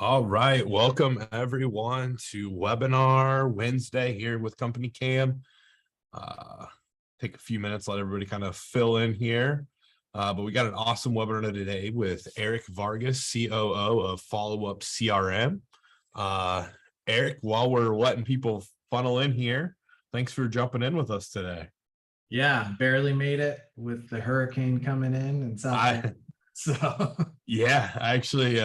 All right, welcome everyone to webinar Wednesday here with CompanyCam. Uh, Take a few minutes, let everybody kind of fill in here. But we got an awesome webinar today with Erick Vargas, COO of FollowUp CRM. Erick, while we're letting people funnel in here, thanks for jumping in with us today. Yeah, barely made it with the hurricane coming in South Carolina. So yeah, actually,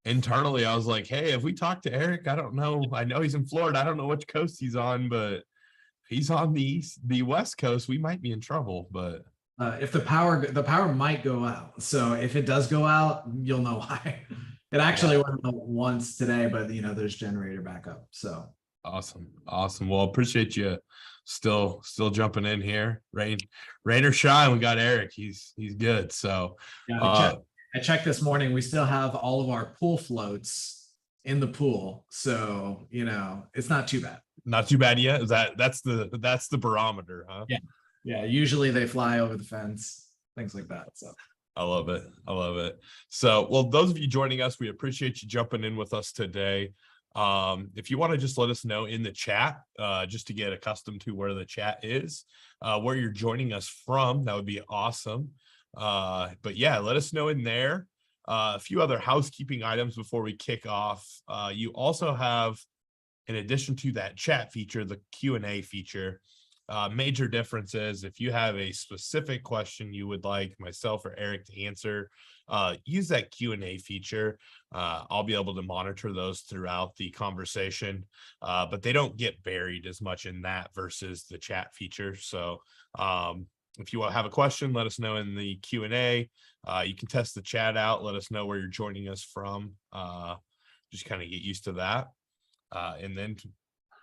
internally, I was like, hey, if we talk to Erick, I don't know. I know he's in Florida. I don't know which coast he's on, but if he's on the West Coast, we might be in trouble. But if the power might go out. So if it does go out, you'll know why. It actually went out once today, but there's generator backup. So awesome. Well, appreciate you still jumping in here. Rain or shine, we got Erick. He's good. So yeah, I checked this morning. We still have all of our pool floats in the pool. So it's not too bad. Not too bad yet. That's the barometer, huh? Yeah. Usually they fly over the fence, things like that. So I love it. So, well, those of you joining us, we appreciate you jumping in with us today. If you want to just let us know in the chat, just to get accustomed to where the chat is, where you're joining us from, that would be awesome. But yeah, let us know in there. A few other housekeeping items before we kick off. You also have, in addition to that chat feature, the Q&A feature. Major differences: if you have a specific question you would like myself or Erick to answer, use that Q&A feature. I'll be able to monitor those throughout the conversation, but they don't get buried as much in that versus the chat feature. So if you have a question, let us know in the Q&A. You can test the chat out. Let us know where you're joining us from. Just kind of get used to that. And then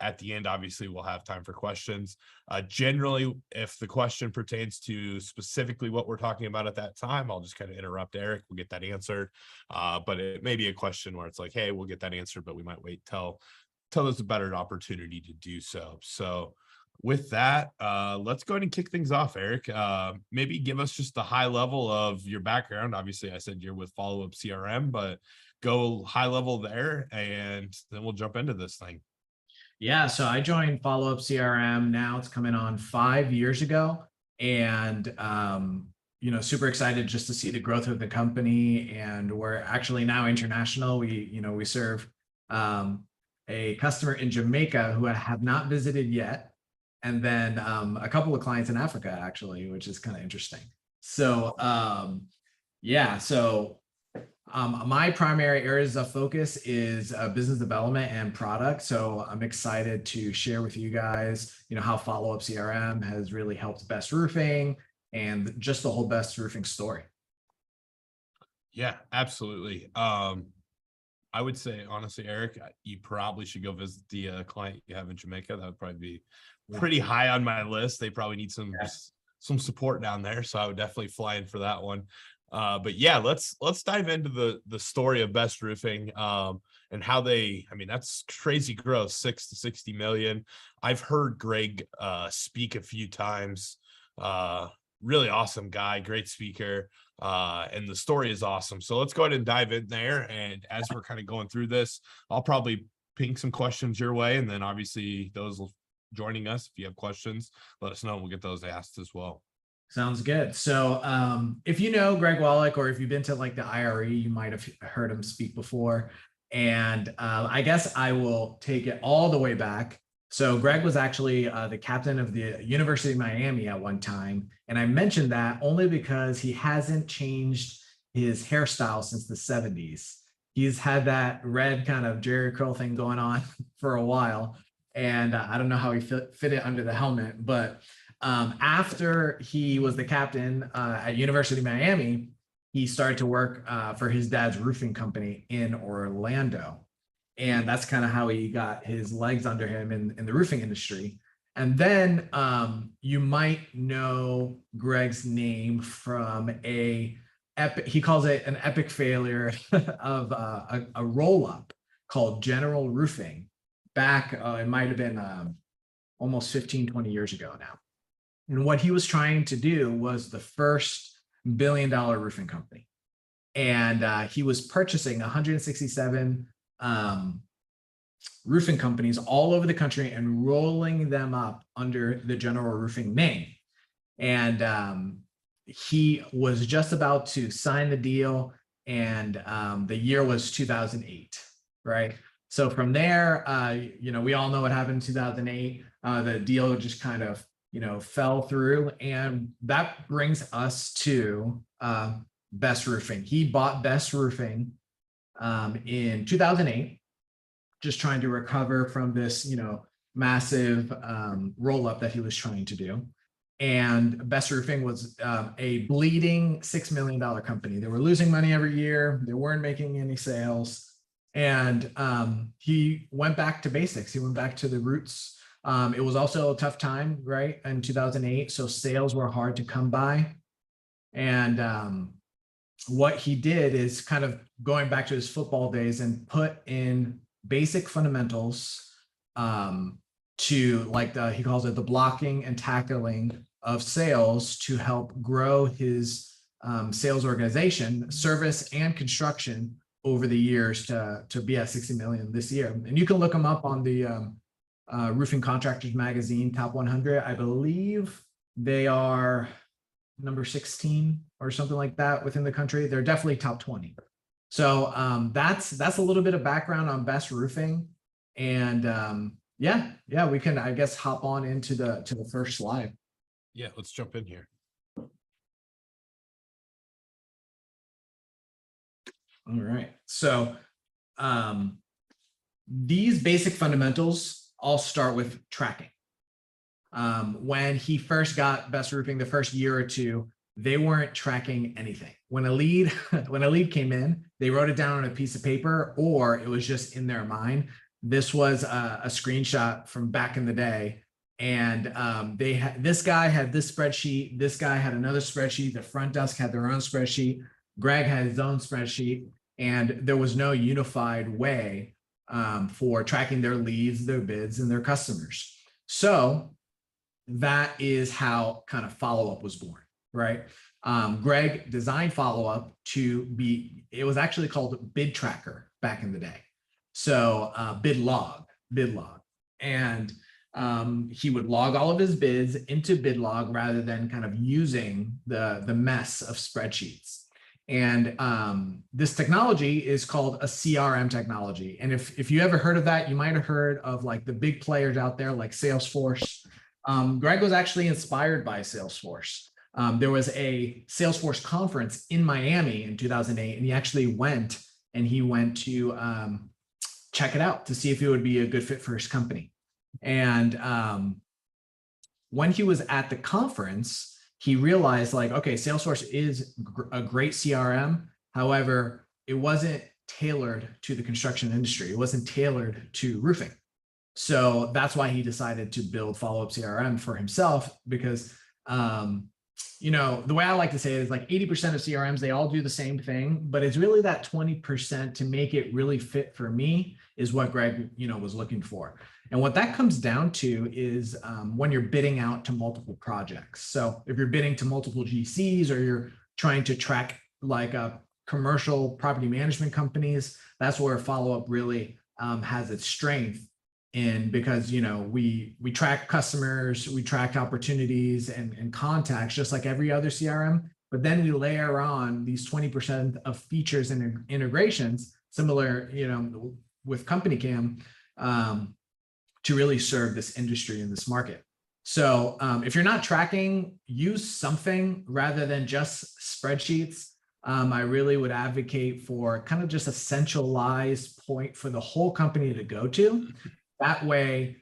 at the end, obviously, we'll have time for questions. Generally, if the question pertains to specifically what we're talking about at that time, I'll just kind of interrupt Erick. We'll get that answered. But it may be a question where it's like, hey, we'll get that answered, but we might wait till there's a better opportunity to do so. So with that, let's go ahead and kick things off, Erick. Maybe give us just the high level of your background. Obviously, I said you're with FollowUp CRM, but go high level there, and then we'll jump into this thing. Yeah, so I joined FollowUp CRM. Now it's coming on 5 years ago, and super excited just to see the growth of the company. And we're actually now international. We serve a customer in Jamaica who I have not visited yet, and then a couple of clients in Africa actually, which is kind of interesting. So my primary areas of focus is business development and product. So I'm excited to share with you guys, how FollowUp CRM has really helped Best Roofing and just the whole Best Roofing story. Yeah, absolutely. I would say, honestly, Erick, you probably should go visit the client you have in Jamaica. That would probably be pretty high on my list. They probably need some support down there. So I would definitely fly in for that one. But yeah, let's dive into the story of Best Roofing and how that's crazy growth, 6 to 60 million. I've heard Greg speak a few times. Really awesome guy, great speaker, and the story is awesome. So let's go ahead and dive in there. And as we're kind of going through this, I'll probably ping some questions your way, and then obviously those joining us, if you have questions, let us know and we'll get those asked as well. Sounds good. So if you know Greg Wallach, or if you've been to like the IRE, you might have heard him speak before. And I guess I will take it all the way back. So Greg was actually the captain of the University of Miami at one time. And I mentioned that only because he hasn't changed his hairstyle since the 70s. He's had that red kind of Jerry curl thing going on for a while. And I don't know how he fit it under the helmet, but after he was the captain at University of Miami, he started to work for his dad's roofing company in Orlando. And that's kind of how he got his legs under him in the roofing industry. And then you might know Greg's name from he calls it an epic failure of a roll-up called General Roofing back, it might have been almost 15, 20 years ago now. And what he was trying to do was the first $1 billion roofing company. and he was purchasing 167 roofing companies all over the country and rolling them up under the General Roofing name. And he was just about to sign the deal, and the year was 2008, right? So from there, we all know what happened in 2008. The deal just kind of, fell through, and that brings us to Best Roofing. He bought Best Roofing in 2008, just trying to recover from this, massive roll up that he was trying to do. And Best Roofing was a bleeding $6 million company. They were losing money every year. They weren't making any sales. And he went back to basics. He went back to the roots. It was also a tough time, right, in 2008. So sales were hard to come by. And what he did is kind of going back to his football days and put in basic fundamentals to, like, he calls it the blocking and tackling of sales, to help grow his sales organization, service and construction over the years to be at 60 million this year. And you can look him up on the Roofing Contractors Magazine Top 100. I believe they are number 16 or something like that within the country. They're definitely top 20. So that's a little bit of background on Best Roofing. And yeah, we can, I guess, hop on into the first slide. Yeah, let's jump in here. All right. So these basic fundamentals all start with tracking. When he first got Best Roofing, the first year or two, they weren't tracking anything. When a lead came in, they wrote it down on a piece of paper, or it was just in their mind. This was a screenshot from back in the day. And this guy had this spreadsheet. This guy had another spreadsheet. The front desk had their own spreadsheet. Greg had his own spreadsheet. And there was no unified way for tracking their leads, their bids, and their customers. So that is how kind of FollowUp was born, right? Greg designed FollowUp to be, it was actually called Bid Tracker back in the day. So bid log. And he would log all of his bids into bid log rather than kind of using the mess of spreadsheets. And this technology is called a CRM technology. And if you ever heard of that, you might have heard of like the big players out there like Salesforce. Greg was actually inspired by Salesforce. There was a Salesforce conference in Miami in 2008, and he actually went to check it out to see if it would be a good fit for his company. And when he was at the conference, he realized, like, okay, Salesforce is a great CRM. However, it wasn't tailored to the construction industry. It wasn't tailored to roofing. So that's why he decided to build FollowUp CRM for himself, because the way I like to say it is, like, 80% of CRMs, they all do the same thing, but it's really that 20% to make it really fit for me is what Greg, was looking for. And what that comes down to is when you're bidding out to multiple projects. So if you're bidding to multiple GCs, or you're trying to track like commercial property management companies, that's where FollowUp really has its strength in, because we track customers, we track opportunities and contacts just like every other CRM, but then we layer on these 20% of features and integrations, similar with CompanyCam, to really serve this industry in this market. So if you're not tracking, use something rather than just spreadsheets. I really would advocate for kind of just a centralized point for the whole company to go to. That way,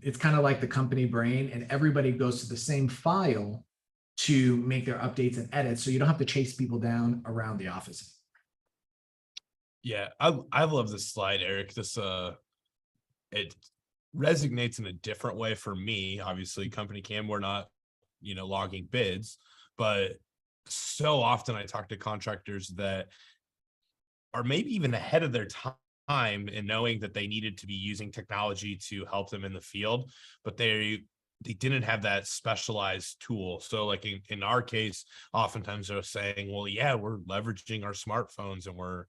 it's kind of like the company brain, and everybody goes to the same file to make their updates and edits, so you don't have to chase people down around the office. Yeah, I love this slide, Eric. This it resonates in a different way for me. Obviously, CompanyCam, we're not logging bids, but so often I talk to contractors that are maybe even ahead of their time in knowing that they needed to be using technology to help them in the field, but they they didn't have that specialized tool. So like in our case, oftentimes they're saying, well, yeah, we're leveraging our smartphones and we're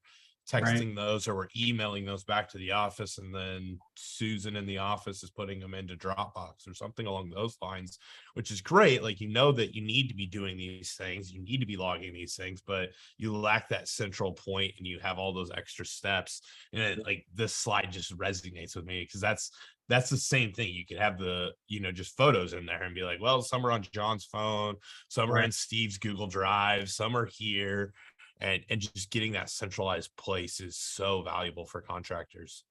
Right. texting those or we're emailing those back to the office. And then Susan in the office is putting them into Dropbox or something along those lines, which is great. Like, that you need to be doing these things, you need to be logging these things, but you lack that central point and you have all those extra steps. And like this slide just resonates with me because that's the same thing. You could have the, just photos in there and be like, well, some are on John's phone, some are Right. in Steve's Google Drive, some are here. And just getting that centralized place is so valuable for contractors.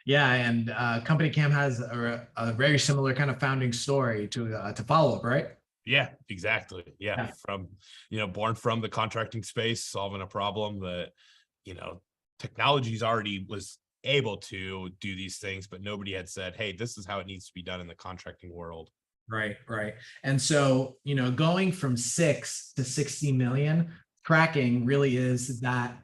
Yeah, and CompanyCam has a very similar kind of founding story to FollowUp, right? Yeah, exactly. Yeah. Yeah. From, born from the contracting space, solving a problem that, technology's already was able to do these things, but nobody had said, hey, this is how it needs to be done in the contracting world. Right, right. And so, going from 6 to 60 million, tracking really is that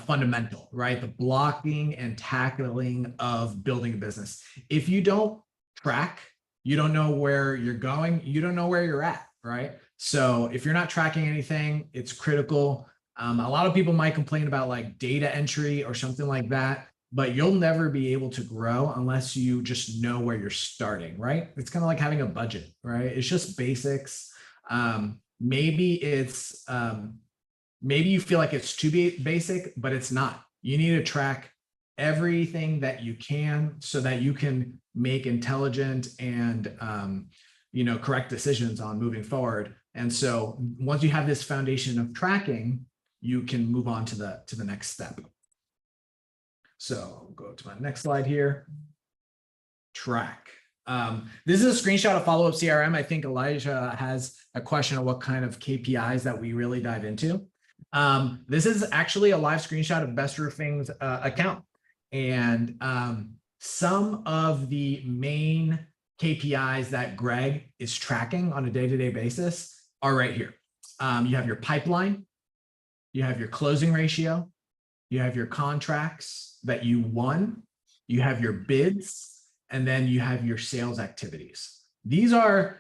fundamental, right? The blocking and tackling of building a business. If you don't track, you don't know where you're going, you don't know where you're at, right? So if you're not tracking anything, it's critical. A lot of people might complain about like data entry or something like that, but you'll never be able to grow unless you just know where you're starting, right? It's kind of like having a budget, right? It's just basics. Maybe you feel like it's too basic, but it's not. You need to track everything that you can so that you can make intelligent and correct decisions on moving forward. And so once you have this foundation of tracking, you can move on to the next step. So I'll go to my next slide here. Track. This is a screenshot of FollowUp CRM. I think Elijah has a question on what kind of KPIs that we really dive into. This is actually a live screenshot of Best Roofing's account. And some of the main KPIs that Greg is tracking on a day-to-day basis are right here. You have your pipeline, you have your closing ratio, you have your contracts that you won, you have your bids, and then you have your sales activities. These are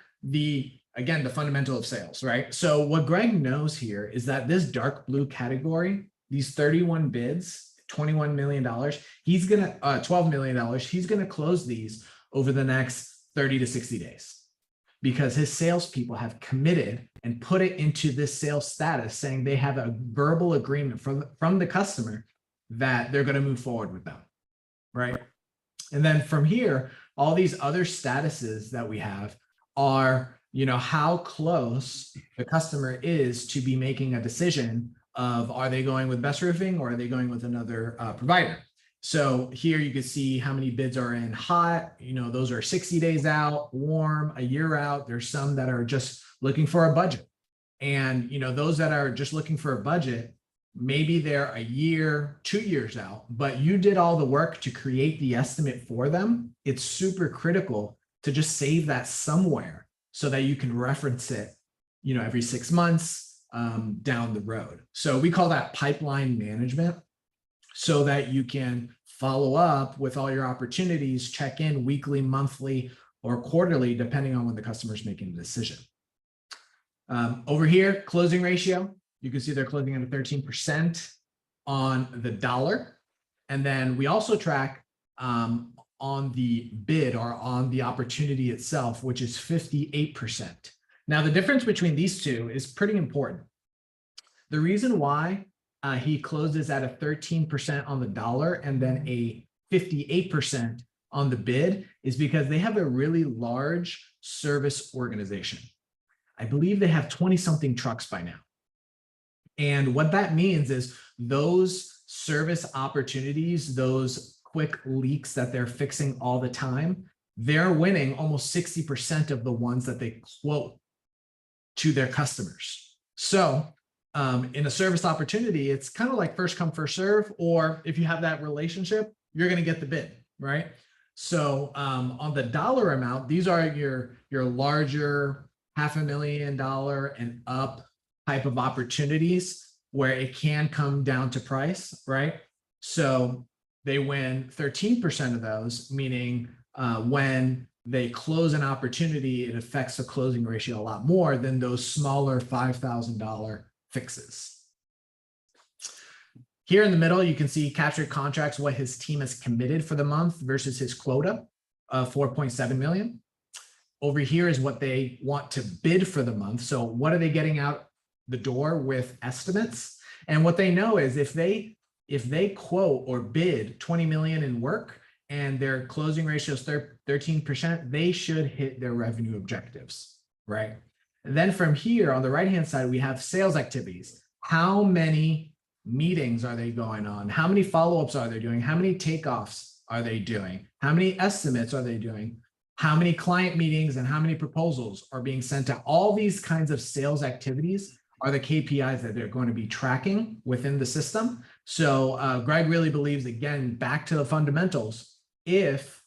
again, the fundamental of sales, right? So what Greg knows here is that this dark blue category, these 31 bids, $21 million, he's gonna, $12 million, he's gonna close these over the next 30 to 60 days because his salespeople have committed and put it into this sales status saying they have a verbal agreement from the customer that they're gonna move forward with them, right? And then from here, all these other statuses that we have are, how close the customer is to be making a decision of are they going with Best Roofing or are they going with another provider? So here you can see how many bids are in hot, those are 60 days out, warm, a year out. There's some that are just looking for a budget. And, those that are just looking for a budget, maybe they're a year, 2 years out, but you did all the work to create the estimate for them. It's super critical to just save that somewhere so that you can reference it, every 6 months down the road. So we call that pipeline management so that you can follow up with all your opportunities, check in weekly, monthly, or quarterly, depending on when the customer's making a decision. Over here, closing ratio. You can see they're closing at a 13% on the dollar. And then we also track on the bid or on the opportunity itself, which is 58%. Now, the difference between these two is pretty important. The reason why he closes at a 13% on the dollar and then a 58% on the bid is because they have a really large service organization. I believe they have 20-something trucks by now. And what that means is those service opportunities, those quick leaks that they're fixing all the time, they're winning almost 60% of the ones that they quote to their customers. So in a service opportunity, it's kind of like first come, first serve, or if you have that relationship, you're going to get the bid, right? So on the dollar amount, these are your larger $500,000 and up type of opportunities where it can come down to price, right? So they win 13% of those, meaning when they close an opportunity, it affects the closing ratio a lot more than those smaller $5,000 fixes. Here in the middle, you can see captured contracts, what his team has committed for the month versus his quota of 4.7 million. Over here is what they want to bid for the month. So what are they getting out the door with estimates? And what they know is if they quote or bid 20 million in work and their closing ratio is 13%, they should hit their revenue objectives, right? And then from here on the right-hand side, we have sales activities. How many meetings are they going on? How many follow-ups are they doing? How many takeoffs are they doing? How many estimates are they doing? How many client meetings and how many proposals are being sent out? All these kinds of sales activities are the KPIs that they're going to be tracking within the system. So Greg really believes, again, back to the fundamentals, if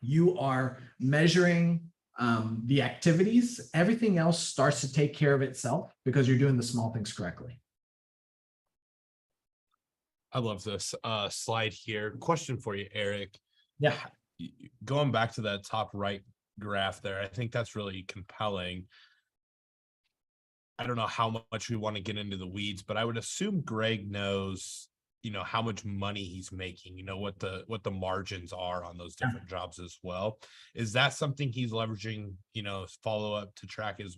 you are measuring the activities, everything else starts to take care of itself because you're doing the small things correctly. I love this slide here. Question for you, Eric. Yeah. Going back to that top right graph there, I think that's really compelling. I don't know how much we want to get into the weeds, but I would assume Greg knows, how much money he's making, what the margins are on those different jobs as well. Is that something he's leveraging, FollowUp to track is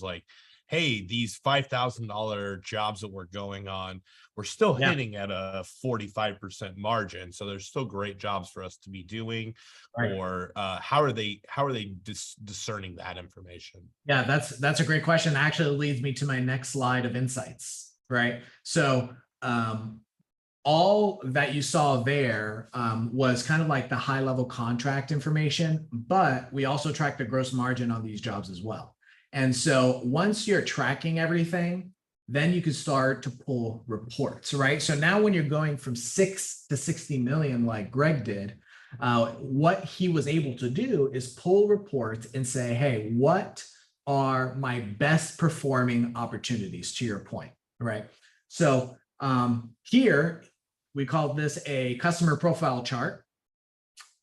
like, hey, these $5,000 jobs that we're going on, we're still hitting at a 45% margin. So there's still great jobs for us to be doing. Right. Or how are they discerning that information? Yeah, that's a great question. Actually leads me to my next slide of insights, right? So all that you saw there was kind of like the high level contract information, but we also track the gross margin on these jobs as well. And so once you're tracking everything, then you can start to pull reports, right? So now when you're going from 6 to 60 million, like Greg did, what he was able to do is pull reports and say, hey, what are my best performing opportunities, to your point, right? So here we call this a customer profile chart.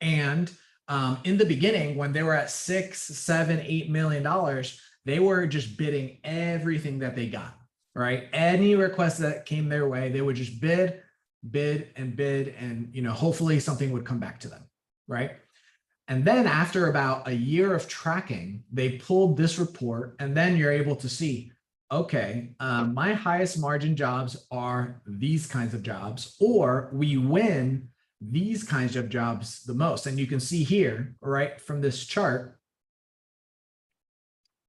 And in the beginning, when they were at $6, $7, $8 million, they were just bidding everything that they got, right? Any request that came their way, they would just bid, and hopefully something would come back to them, right? And then after about a year of tracking, they pulled this report, and then you're able to see, okay, my highest margin jobs are these kinds of jobs, or we win these kinds of jobs the most. And you can see here, right, from this chart,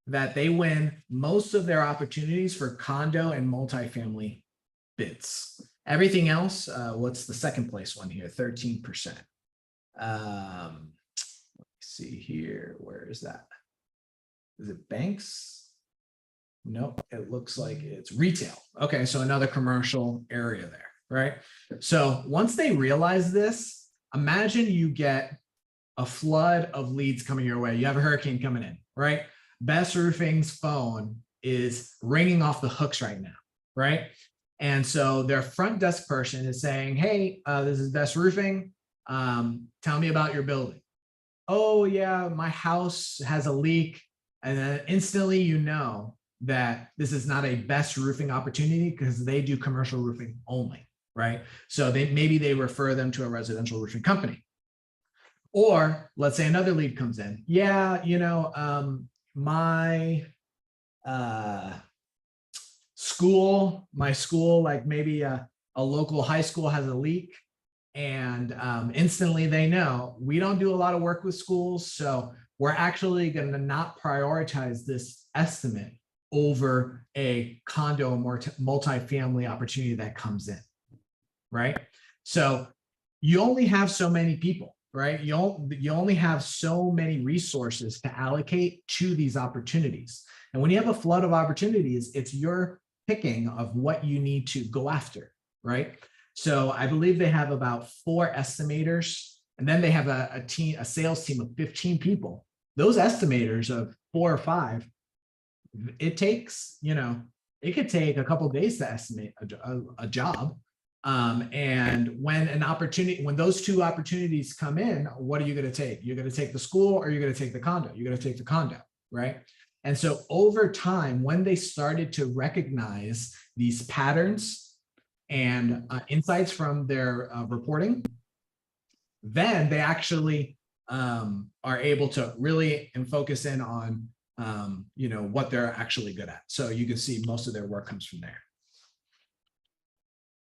that they win most of their opportunities for condo and multifamily bids. Everything else, what's the second place one here? 13%. Let me see here. Where is that? Is it banks? Nope, it looks like it's retail. Okay, so another commercial area there, right? So once they realize this, imagine you get a flood of leads coming your way. You have a hurricane coming in, right? Best Roofing's phone is ringing off the hooks right now, right? And so their front desk person is saying, hey, this is Best Roofing. Tell me about your building. Oh yeah, my house has a leak. And then instantly you know that this is not a Best Roofing opportunity because they do commercial roofing only, right? So maybe they refer them to a residential roofing company. Or let's say another lead comes in. Yeah, my school, like maybe a local high school has a leak, and instantly they know we don't do a lot of work with schools, so we're actually going to not prioritize this estimate over a condo multifamily opportunity that comes in, right? So you only have so many people, right? You only have so many resources to allocate to these opportunities. And when you have a flood of opportunities, it's your picking of what you need to go after, right? So I believe they have about 4 estimators, and then they have a sales team of 15 people. Those estimators of 4 or 5, it takes, it could take a couple of days to estimate a job. And when those two opportunities come in, what are you going to take? You're going to take the school, or you're going to take the condo? You're going to take the condo, right? And so over time, when they started to recognize these patterns and insights from their reporting, then they actually are able to really focus in on what they're actually good at. So you can see most of their work comes from there.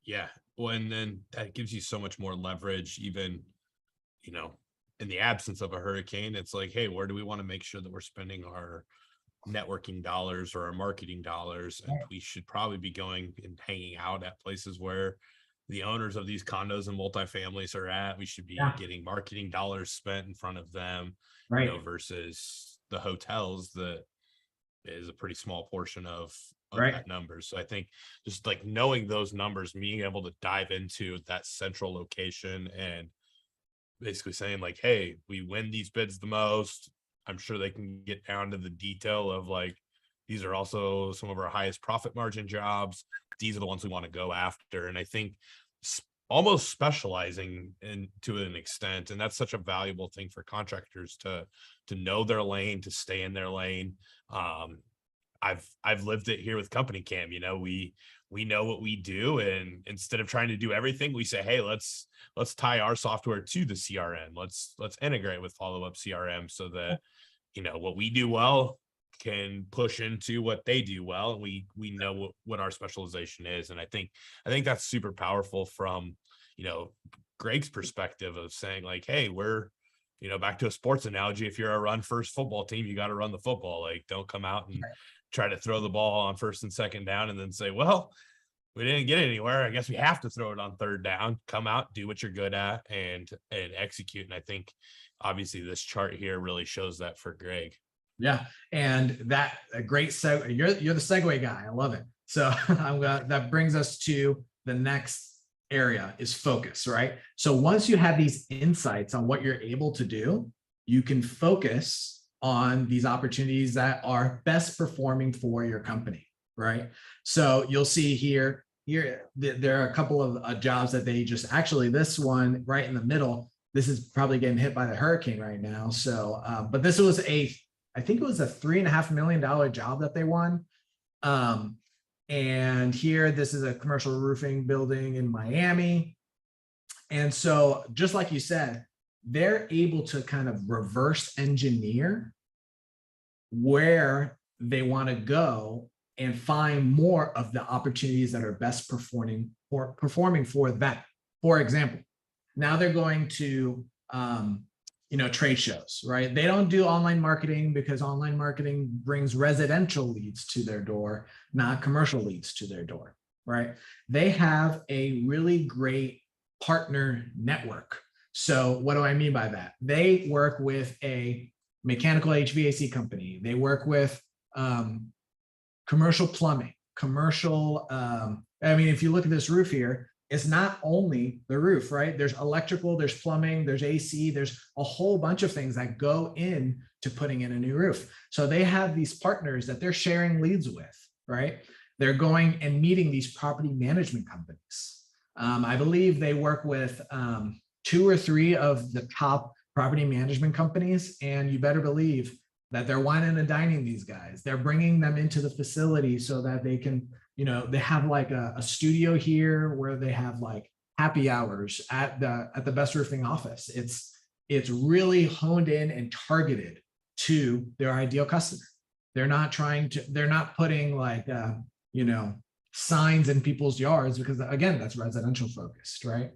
Yeah. Well, and then that gives you so much more leverage, even, in the absence of a hurricane. It's like, hey, where do we want to make sure that we're spending our networking dollars or our marketing dollars? And we should probably be going and hanging out at places where the owners of these condos and multifamilies are at. We should be getting marketing dollars spent in front of them, versus the hotels that is a pretty small portion of that number. So I think just like knowing those numbers, being able to dive into that central location and basically saying like, hey, we win these bids the most. I'm sure they can get down to the detail of like, these are also some of our highest profit margin jobs. These are the ones we want to go after. And I think almost specializing to an extent, and that's such a valuable thing for contractors to know their lane, to stay in their lane. I've lived it here with CompanyCam. We know what we do, and instead of trying to do everything, we say, hey, let's tie our software to the CRM. Let's integrate with FollowUp CRM so that what we do well can push into what they do well, and we know what our specialization is. And I think that's super powerful from Greg's perspective of saying like, hey, we're back to a sports analogy. If you're a run first football team, you got to run the football. Like, don't come out and try to throw the ball on first and second down and then say, well, we didn't get anywhere, I guess we have to throw it on third down. Come out, do what you're good at, and execute. And I think obviously this chart here really shows that for Greg. Yeah, and that a great segue. You're the segue guy. I love it. So that brings us to the next area, is focus, right? So once you have these insights on what you're able to do, you can focus on these opportunities that are best performing for your company, right? So you'll see here there are a couple of jobs that they just actually, this one right in the middle, this is probably getting hit by the hurricane right now. So, but this was I think it was a $3.5 million job that they won. And here, this is a commercial roofing building in Miami. And so just like you said, they're able to kind of reverse engineer where they want to go and find more of the opportunities that are best performing for them. For example, now they're going to trade shows, right? They don't do online marketing because online marketing brings residential leads to their door, not commercial leads to their door, right? They have a really great partner network. So what do I mean by that? They work with a mechanical HVAC company. They work with commercial plumbing, if you look at this roof here, it's not only the roof, right? There's electrical, there's plumbing, there's AC, there's a whole bunch of things that go in to putting in a new roof. So they have these partners that they're sharing leads with, right? They're going and meeting these property management companies. I believe they work with 2 or 3 of the top property management companies, and you better believe that they're wining and dining these guys. They're bringing them into the facility so that they can, they have like a studio here where they have like happy hours at the Best Roofing office. It's really honed in and targeted to their ideal customer. They're not putting like, signs in people's yards, because again, that's residential focused, right?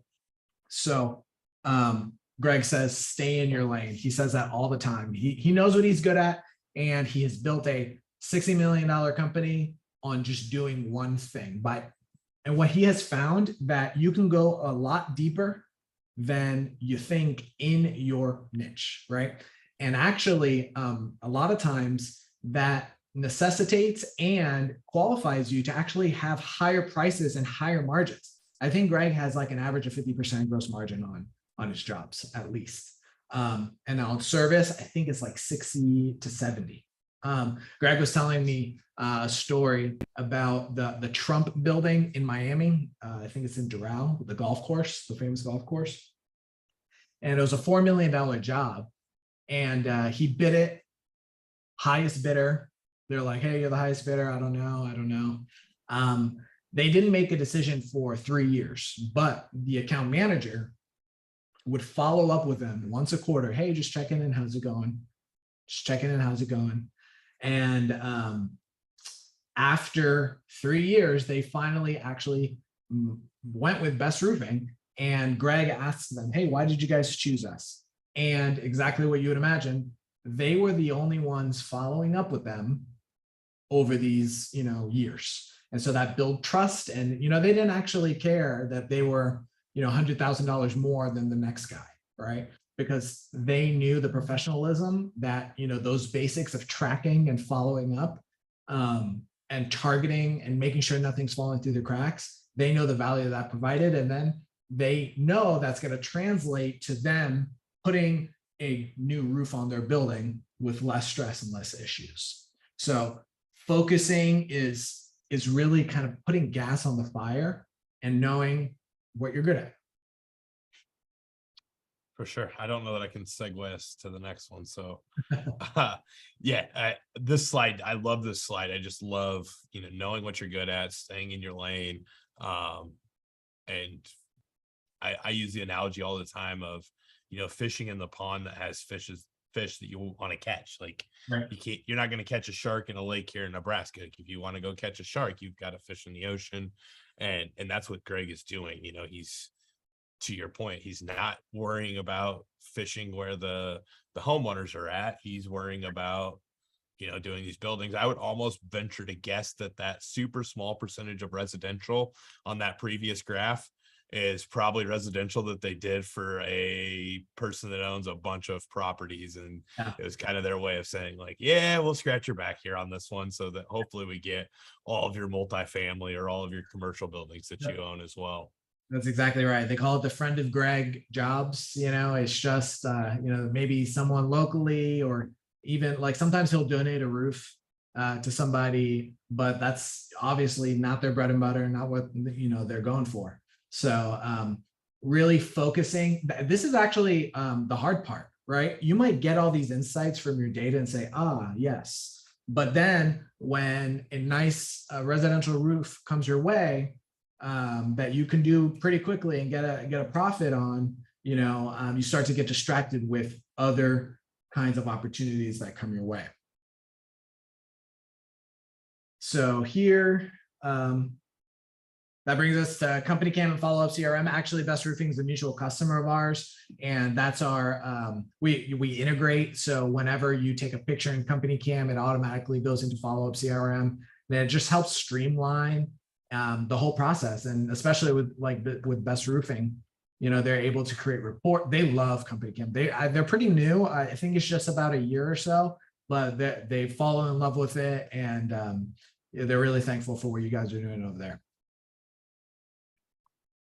So, Greg says, stay in your lane. He says that all the time. He knows what he's good at, and he has built a $60 million company on just doing one thing. And what he has found, that you can go a lot deeper than you think in your niche, right? And actually, a lot of times that necessitates and qualifies you to actually have higher prices and higher margins. I think Greg has like an average of 50% gross margin on his jobs, at least. And on service, I think it's like 60 to 70. Greg was telling me a story about the Trump building in Miami. I think it's in Doral, the golf course, the famous golf course. And it was a $4 million job. And he bid it, highest bidder. They're like, hey, you're the highest bidder. I don't know. They didn't make a decision for 3 years, but the account manager would follow up with them once a quarter. Hey, just checking in. How's it going? Just checking in. How's it going? And after 3 years, they finally actually went with Best Roofing. And Greg asked them, hey, why did you guys choose us? And exactly what you would imagine, they were the only ones following up with them over these, years. And so that built trust. And, they didn't actually care that they were, $100,000 more than the next guy, right? Because they knew the professionalism that, those basics of tracking and following up and targeting and making sure nothing's falling through the cracks. They know the value that provided. And then they know that's going to translate to them putting a new roof on their building with less stress and less issues. So focusing is really kind of putting gas on the fire and knowing what you're good at. For sure. I don't know that I can segue us to the next one. So this slide, I love this slide. I just love, knowing what you're good at, staying in your lane. And I use the analogy all the time of, fishing in the pond that has fish that you want to catch. Like, right. You're not going to catch a shark in a lake here in Nebraska. Like, if you want to go catch a shark, you've got to fish in the ocean. And that's what Greg is doing. He's, to your point, he's not worrying about fishing where the homeowners are at. He's worrying about, doing these buildings. I would almost venture to guess that super small percentage of residential on that previous graph is probably residential that they did for a person that owns a bunch of properties. And it was kind of their way of saying, like, yeah, we'll scratch your back here on this one, so that hopefully we get all of your multifamily or all of your commercial buildings that you own as well. That's exactly right. They call it the friend of Greg jobs. It's just, maybe someone locally, or even like sometimes he'll donate a roof to somebody, but that's obviously not their bread and butter, not what, they're going for. So really focusing, this is actually the hard part, right? You might get all these insights from your data and say, yes. But then when a nice residential roof comes your way, that you can do pretty quickly and get a profit on, you start to get distracted with other kinds of opportunities that come your way. So here, that brings us to CompanyCam and FollowUp CRM. Actually, Best Roofing is a mutual customer of ours, and that's our we integrate. So whenever you take a picture in CompanyCam, it automatically goes into FollowUp CRM. Then it just helps streamline the whole process, and especially with Best Roofing, they're able to create report. They love CompanyCam. They're pretty new. I think it's just about a year or so, but they've fallen in love with it, and they're really thankful for what you guys are doing over there.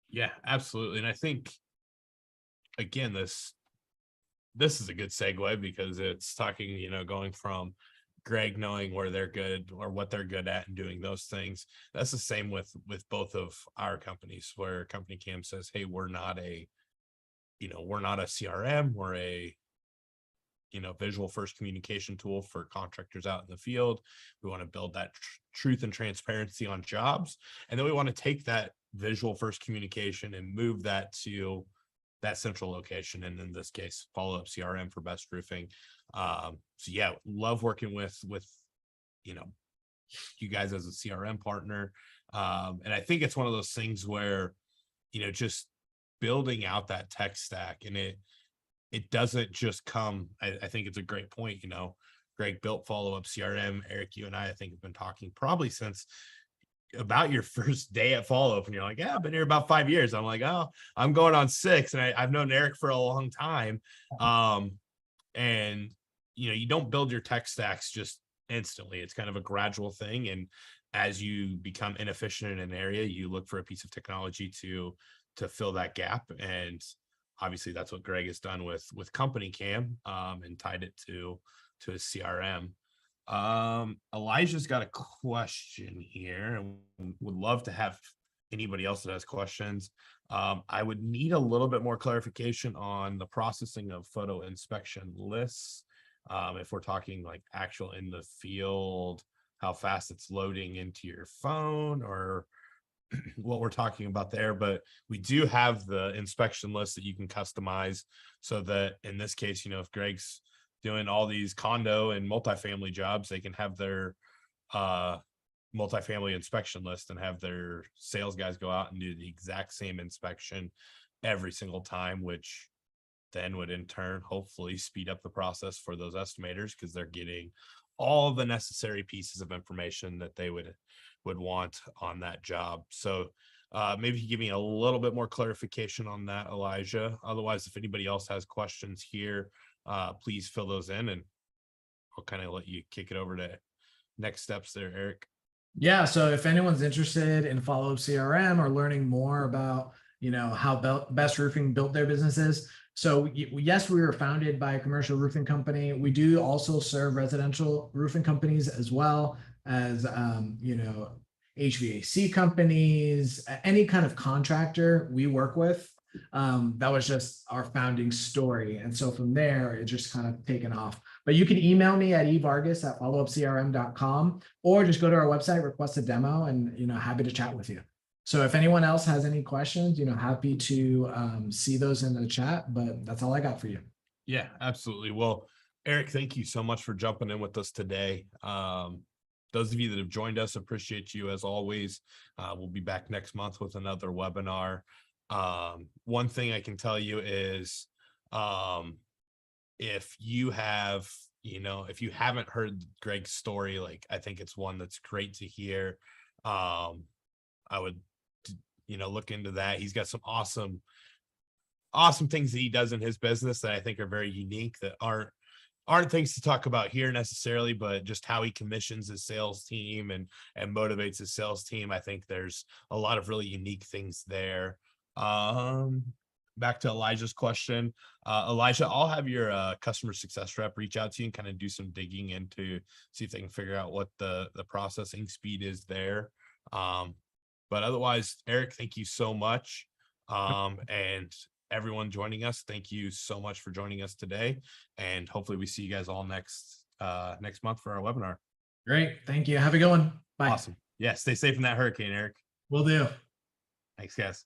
Yeah, absolutely. And I think, again, this is a good segue, because it's talking, going from Greg knowing where they're good or what they're good at and doing those things. That's the same with both of our companies, where CompanyCam says, hey, we're not a CRM, we're a visual first communication tool for contractors out in the field. We want to build that truth and transparency on jobs, and then we want to take that visual first communication and move that to that central location, and in this case, FollowUp CRM for Best Roofing. So yeah, love working with you guys as a CRM partner, and I think it's one of those things where just building out that tech stack, and it doesn't just come. I think it's a great point. Greg built FollowUp CRM. Erick, you and I think have been talking probably since about your first day at FollowUp, and you're like, yeah, I've been here about 5 years. I'm like, oh, I'm going on 6, and I've known Erick for a long time. And you don't build your tech stacks just instantly. It's kind of a gradual thing, and as you become inefficient in an area, you look for a piece of technology to fill that gap. And obviously that's what Greg has done with CompanyCam, and tied it to his CRM. Elijah's got a question here and would love to have anybody else that has questions. I would need a little bit more clarification on the processing of photo inspection lists. If we're talking like actual in the field, how fast it's loading into your phone, or what we're talking about there. But we do have the inspection list that you can customize, so that in this case, if Greg's doing all these condo and multifamily jobs, they can have their multifamily inspection list and have their sales guys go out and do the exact same inspection every single time, which then would in turn hopefully speed up the process for those estimators, because they're getting all the necessary pieces of information that they would want on that job. So maybe you give me a little bit more clarification on that, Elijah. Otherwise, if anybody else has questions here, please fill those in, and I'll kind of let you kick it over to next steps there, Eric. Yeah. So if anyone's interested in FollowUp CRM or learning more about, how Best Roofing built their businesses. So yes, we were founded by a commercial roofing company. We do also serve residential roofing companies as well as, HVAC companies, any kind of contractor we work with. That was just our founding story. And so from there, it just kind of taken off. But you can email me at evargas@followupcrm.com, or just go to our website, request a demo, and, happy to chat with you. So if anyone else has any questions, happy to see those in the chat, but that's all I got for you. Yeah, absolutely. Well, Eric, thank you so much for jumping in with us today. Those of you that have joined us, appreciate you as always. We'll be back next month with another webinar. One thing I can tell you is, if you have, if you haven't heard Greg's story, like, I think it's one that's great to hear. I would, look into that. He's got some awesome things that he does in his business that I think are very unique, that aren't things to talk about here necessarily, but just how he commissions his sales team and motivates his sales team. I think there's a lot of really unique things there. Back to Elijah's question. Elijah, I'll have your customer success rep reach out to you and kind of do some digging into, see if they can figure out what the processing speed is there. But otherwise, Eric, thank you so much. And everyone joining us, thank you so much for joining us today. And hopefully we see you guys all next month for our webinar. Great. Thank you. Have a good one. Bye. Awesome. Yeah. Stay safe in that hurricane, Eric. Will do. Thanks, guys.